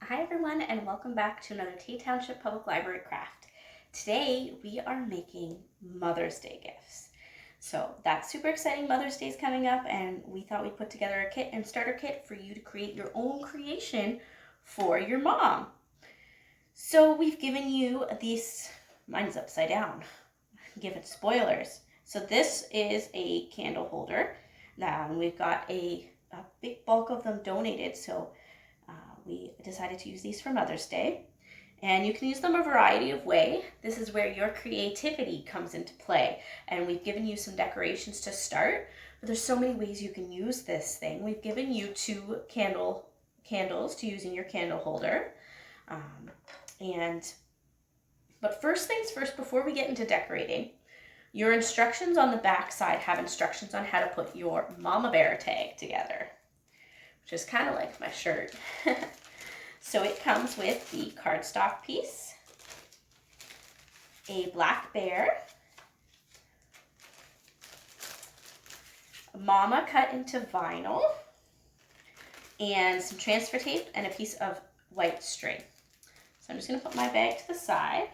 Hi everyone, and welcome back to another Tea Township Public Library craft. Today we are making Mother's Day gifts. So that's super exciting. Mother's Day is coming up, and we thought we'd put together a kit and starter kit for you to create your own creation for your mom. So we've given you these, mine's upside down, give it spoilers. So this is a candle holder. Now we've got a big bulk of them donated, so we decided to use these for Mother's Day. And you can use them a variety of ways. This is where your creativity comes into play. And we've given you some decorations to start, but there's so many ways you can use this thing. We've given you two candles to use in your candle holder. But first things first, before we get into decorating, your instructions on the back side have instructions on how to put your Mama Bear tag together, which is kind of like my shirt. So it comes with the cardstock piece, a black bear, Mama cut into vinyl, and some transfer tape and a piece of white string. So I'm just going to put my bag to the side.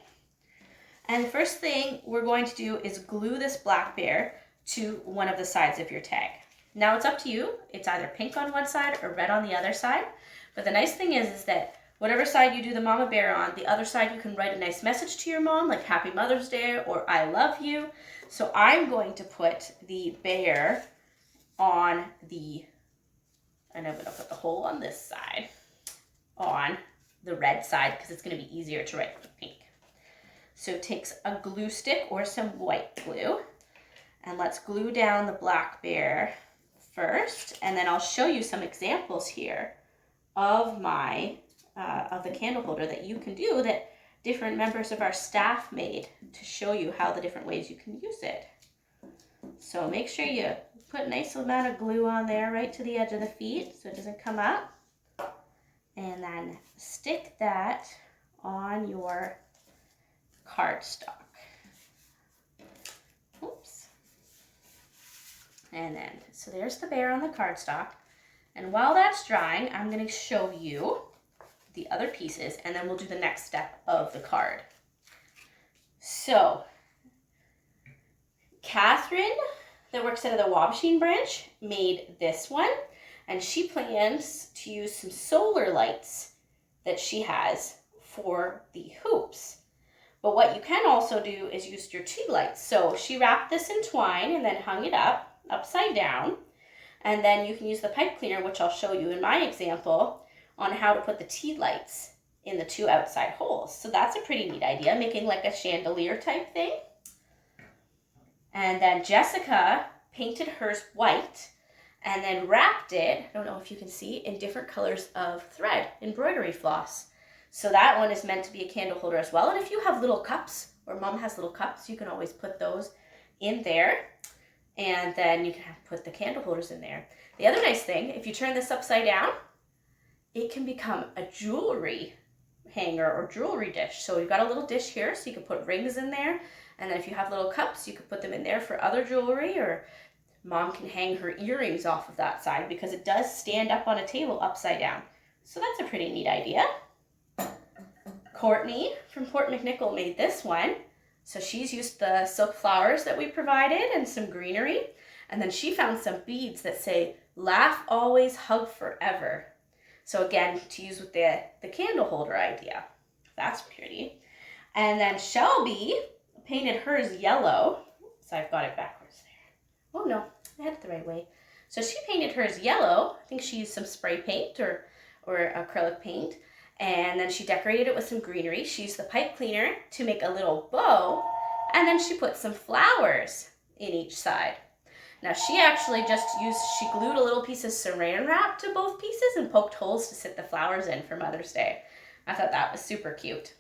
And the first thing we're going to do is glue this black bear to one of the sides of your tag. Now it's up to you. It's either pink on one side or red on the other side. But the nice thing is that whatever side you do the Mama Bear on, the other side you can write a nice message to your mom, like Happy Mother's Day or I love you. So I'm going to put the bear on and I'm going to put the hole on this side on the red side because it's going to be easier to write with pink. So it takes a glue stick or some white glue, and let's glue down the black bear first, and then I'll show you some examples here of the candle holder that you can do that different members of our staff made to show you how the different ways you can use it. So make sure you put a nice amount of glue on there right to the edge of the feet so it doesn't come up, and then stick that on your cardstock. Oops. And then, so there's the bear on the cardstock. And while that's drying, I'm going to show you the other pieces, and then we'll do the next step of the card. So, Catherine, that works out of the Wabashine branch, made this one, and she plans to use some solar lights that she has for the hoops. But what you can also do is use your tea lights. So she wrapped this in twine and then hung it up upside down. And then you can use the pipe cleaner, which I'll show you in my example, on how to put the tea lights in the two outside holes. So that's a pretty neat idea, making like a chandelier type thing. And then Jessica painted hers white and then wrapped it, I don't know if you can see, in different colors of thread, embroidery floss. So that one is meant to be a candle holder as well. And if you have little cups, or mom has little cups, you can always put those in there. And then you can put the candle holders in there. The other nice thing, if you turn this upside down, it can become a jewelry hanger or jewelry dish. So we've got a little dish here, so you can put rings in there. And then if you have little cups, you could put them in there for other jewelry, or mom can hang her earrings off of that side because it does stand up on a table upside down. So that's a pretty neat idea. Courtney from Port McNichol made this one. So she's used the silk flowers that we provided and some greenery. And then she found some beads that say, laugh always, hug forever. So again, to use with the candle holder idea. That's pretty. And then Shelby painted hers yellow. So I've got it backwards there. Oh no, I had it the right way. So she painted hers yellow. I think she used some spray paint or acrylic paint. And then she decorated it with some greenery. She used the pipe cleaner to make a little bow. And then she put some flowers in each side. Now she actually she glued a little piece of saran wrap to both pieces and poked holes to sit the flowers in for Mother's Day. I thought that was super cute.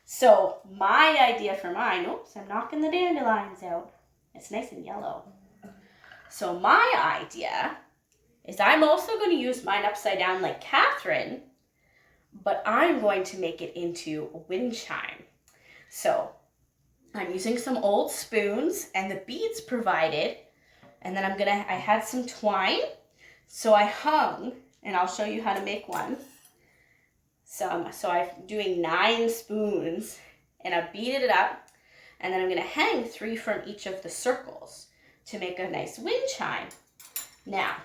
So my idea for mine, oops, I'm knocking the dandelions out. It's nice and yellow. So my idea is I'm also going to use mine upside down like Catherine, but I'm going to make it into a wind chime. So I'm using some old spoons and the beads provided, and then I had some twine, so I hung, and I'll show you how to make one, So I'm doing 9 spoons, and I beaded it up, and then I'm going to hang 3 from each of the circles to make a nice wind chime. Now,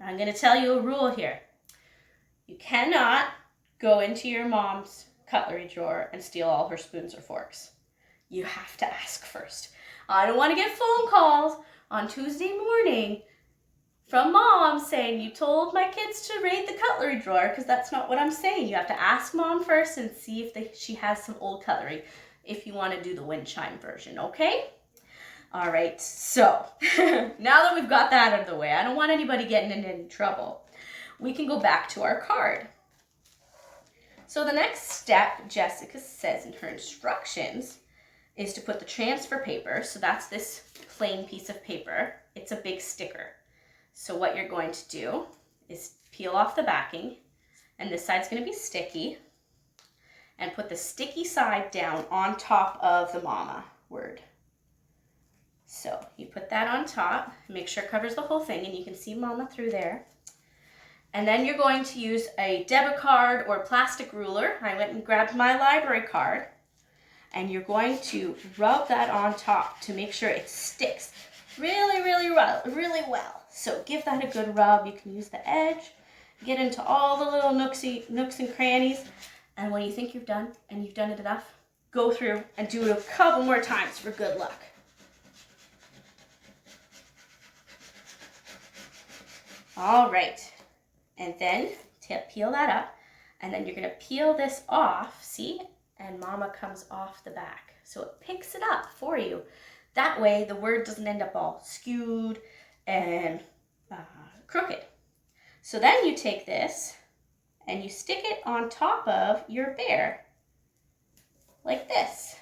I'm going to tell you a rule here. You cannot go into your mom's cutlery drawer and steal all her spoons or forks. You have to ask first. I don't want to get phone calls on Tuesday morning from mom saying you told my kids to raid the cutlery drawer, because that's not what I'm saying. You have to ask mom first and see if she has some old cutlery if you want to do the wind chime version, okay? All right, so now that we've got that out of the way, I don't want anybody getting into any trouble. We can go back to our card. So the next step, Jessica says in her instructions, is to put the transfer paper. So that's this plain piece of paper. It's a big sticker. So what you're going to do is peel off the backing, and this side's going to be sticky, and put the sticky side down on top of the mama word. So you put that on top, make sure it covers the whole thing, and you can see mama through there. And then you're going to use a debit card or plastic ruler. I went and grabbed my library card, and you're going to rub that on top to make sure it sticks really, really well. So give that a good rub. You can use the edge, get into all the little nooks and crannies, and when you think you've done, and you've done it enough, go through and do it a couple more times for good luck. All right, and then peel that up, and then you're gonna peel this off, see? And mama comes off the back. So it picks it up for you. That way the word doesn't end up all skewed and crooked. So then you take this and you stick it on top of your bear, like this.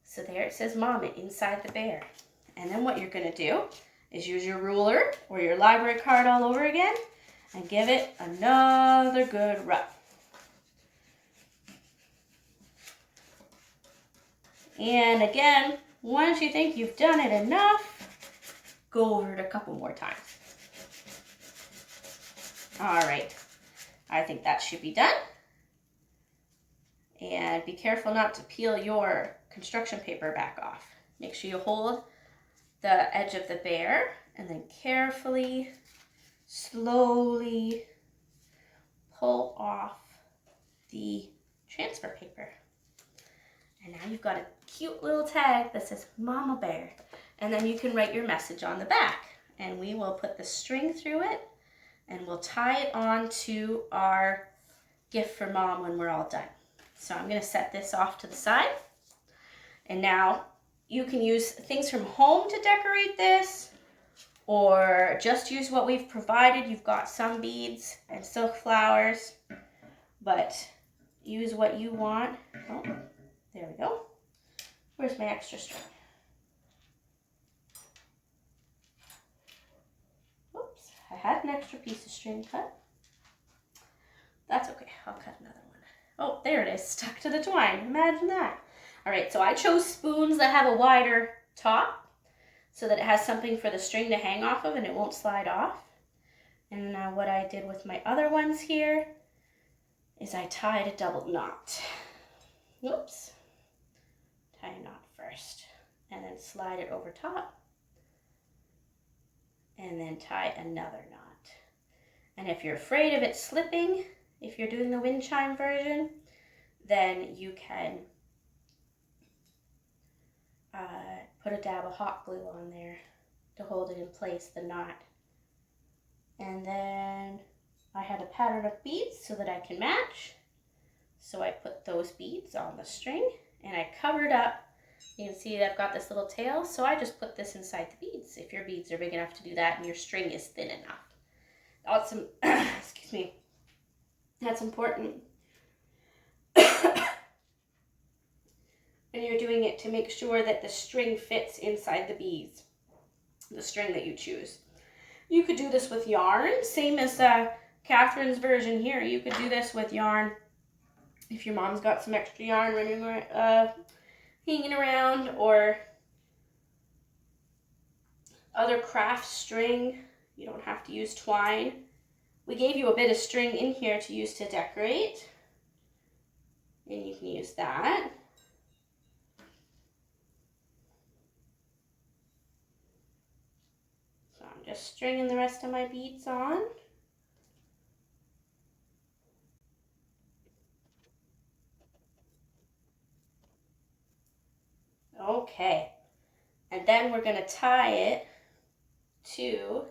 So there it says mama inside the bear. And then what you're gonna do is use your ruler or your library card all over again and give it another good rub. And again, once you think you've done it enough, go over it a couple more times. All right, I think that should be done. And be careful not to peel your construction paper back off. Make sure you hold the edge of the bear and then carefully, slowly pull off the transfer paper. And now you've got a cute little tag that says Mama Bear. And then you can write your message on the back. And we will put the string through it and we'll tie it on to our gift for mom when we're all done. So I'm going to set this off to the side. And now you can use things from home to decorate this, or just use what we've provided. You've got some beads and silk flowers, but use what you want. Oh, there we go. Where's my extra string? Oops, I had an extra piece of string cut. That's okay, I'll cut another one. Oh, there it is, stuck to the twine. Imagine that. All right, so I chose spoons that have a wider top so that it has something for the string to hang off of and it won't slide off. And now what I did with my other ones here is I tied a double knot. Whoops. Tie a knot first and then slide it over top and then tie another knot. And if you're afraid of it slipping, if you're doing the wind chime version, then you can put a dab of hot glue on there to hold it in place, the knot. And then I had a pattern of beads so that I can match. So I put those beads on the string and I covered up. You can see I've got this little tail, so I just put this inside the beads. If your beads are big enough to do that and your string is thin enough. Awesome. Excuse me. That's important. And you're doing it to make sure that the string fits inside the beads, the string that you choose. You could do this with yarn, same as Catherine's version here. You could do this with yarn if your mom's got some extra yarn hanging around, or other craft string. You don't have to use twine. We gave you a bit of string in here to use to decorate, and you can use that. So I'm just stringing the rest of my beads on. Okay, and then we're going to tie it to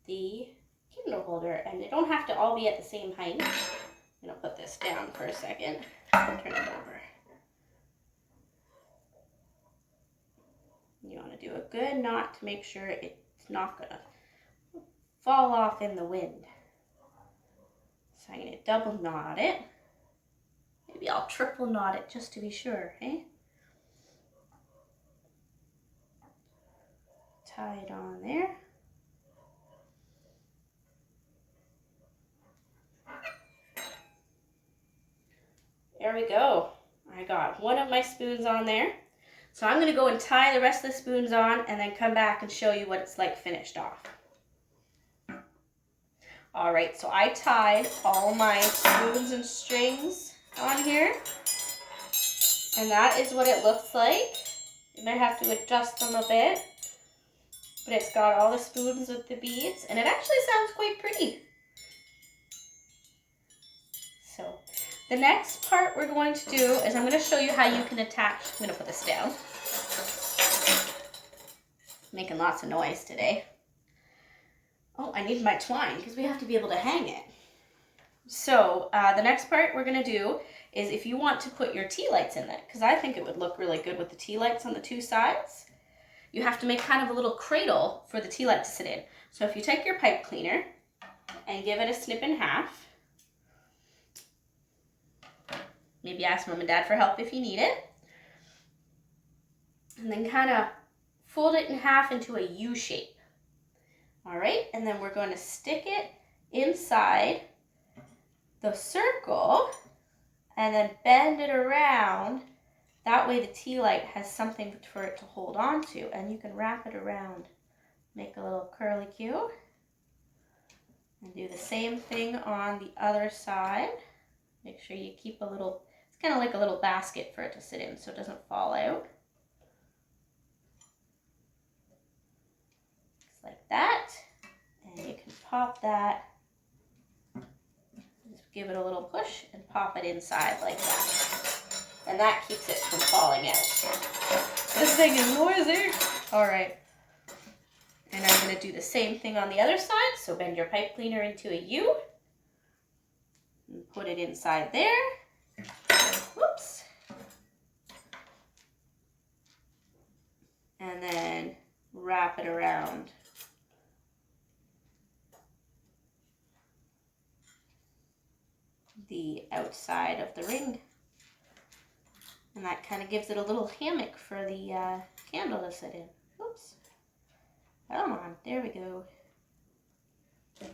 the candle holder, and they don't have to all be at the same height. I'm going to put this down for a second and turn it over. You want to do a good knot to make sure it's not going to fall off in the wind. So I'm going to double knot it. Maybe I'll triple knot it just to be sure, hey? Tie it on there. There we go. I got one of my spoons on there. So I'm going to go and tie the rest of the spoons on and then come back and show you what it's like finished off. All right, so I tied all my spoons and strings on here. And that is what it looks like. You might have to adjust them a bit. But it's got all the spoons with the beads, and it actually sounds quite pretty. So the next part we're going to do is I'm going to show you how you can attach. I'm going to put this down. Making lots of noise today. Oh, I need my twine because we have to be able to hang it. So the next part we're going to do is if you want to put your tea lights in it, because I think it would look really good with the tea lights on the two sides, you have to make kind of a little cradle for the tea light to sit in. So if you take your pipe cleaner and give it a snip in half, maybe ask Mom and Dad for help if you need it, and then kind of fold it in half into a U shape. All right, and then we're going to stick it inside the circle and then bend it around. That way the tea light has something for it to hold on to, and you can wrap it around. Make a little curly Q. And do the same thing on the other side. Make sure you keep a little, it's kind of like a little basket for it to sit in so it doesn't fall out. Just like that. And you can pop that. Just give it a little push and pop it inside like that. And that keeps it from falling out. This thing is noisy. All right. And I'm going to do the same thing on the other side. So bend your pipe cleaner into a U. And put it inside there. Whoops. And then wrap it around. The outside of the ring. And that kind of gives it a little hammock for the candle to sit in. Oops. Come on, there we go. And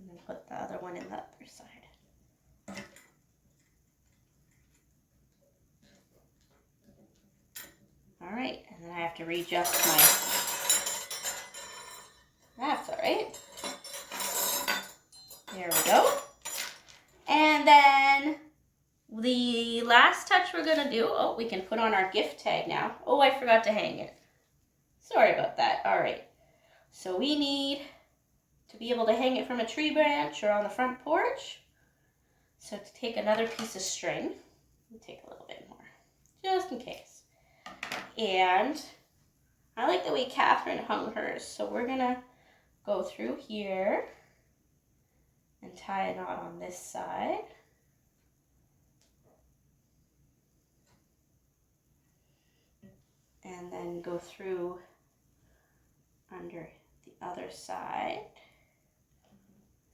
then put the other one in the other side. All right, and then I have to readjust my, that's all right. There we go. And then the last touch we're going to do, oh, we can put on our gift tag now. Oh, I forgot to hang it. Sorry about that. All right. So we need to be able to hang it from a tree branch or on the front porch. So to take another piece of string, we'll take a little bit more, just in case. And I like the way Catherine hung hers. So we're going to go through here and tie a knot on this side. And then go through under the other side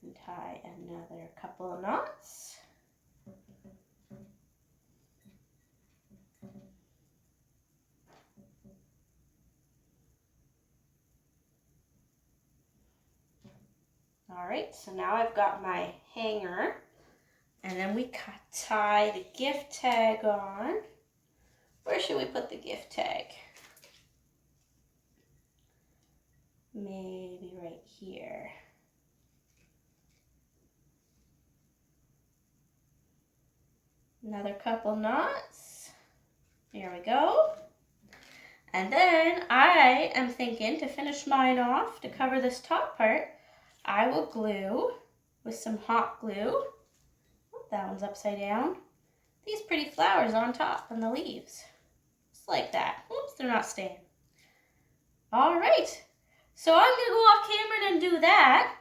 and tie another couple of knots. All right, so now I've got my hanger, and then we tie the gift tag on. Where's should we put the gift tag? Maybe right here. Another couple knots. There we go. And then I am thinking to finish mine off, to cover this top part, I will glue with some hot glue. Oh, that one's upside down. These pretty flowers on top and the leaves. Just like that. Oops, they're not staying. All right. So I'm going to go off camera and do that.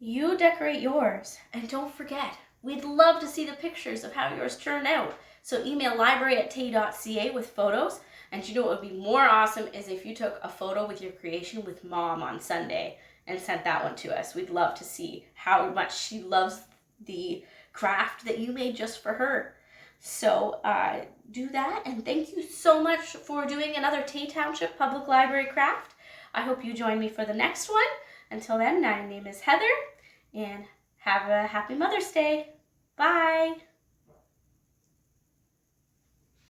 You decorate yours. And don't forget, we'd love to see the pictures of how yours turn out. So email library@tay.ca with photos. And you know what would be more awesome is if you took a photo with your creation with Mom on Sunday and sent that one to us. We'd love to see how much she loves the craft that you made just for her. So do that, and thank you so much for doing another Tay Township Public Library craft. I hope you join me for the next one. Until then, my name is Heather, and have a happy Mother's Day. Bye.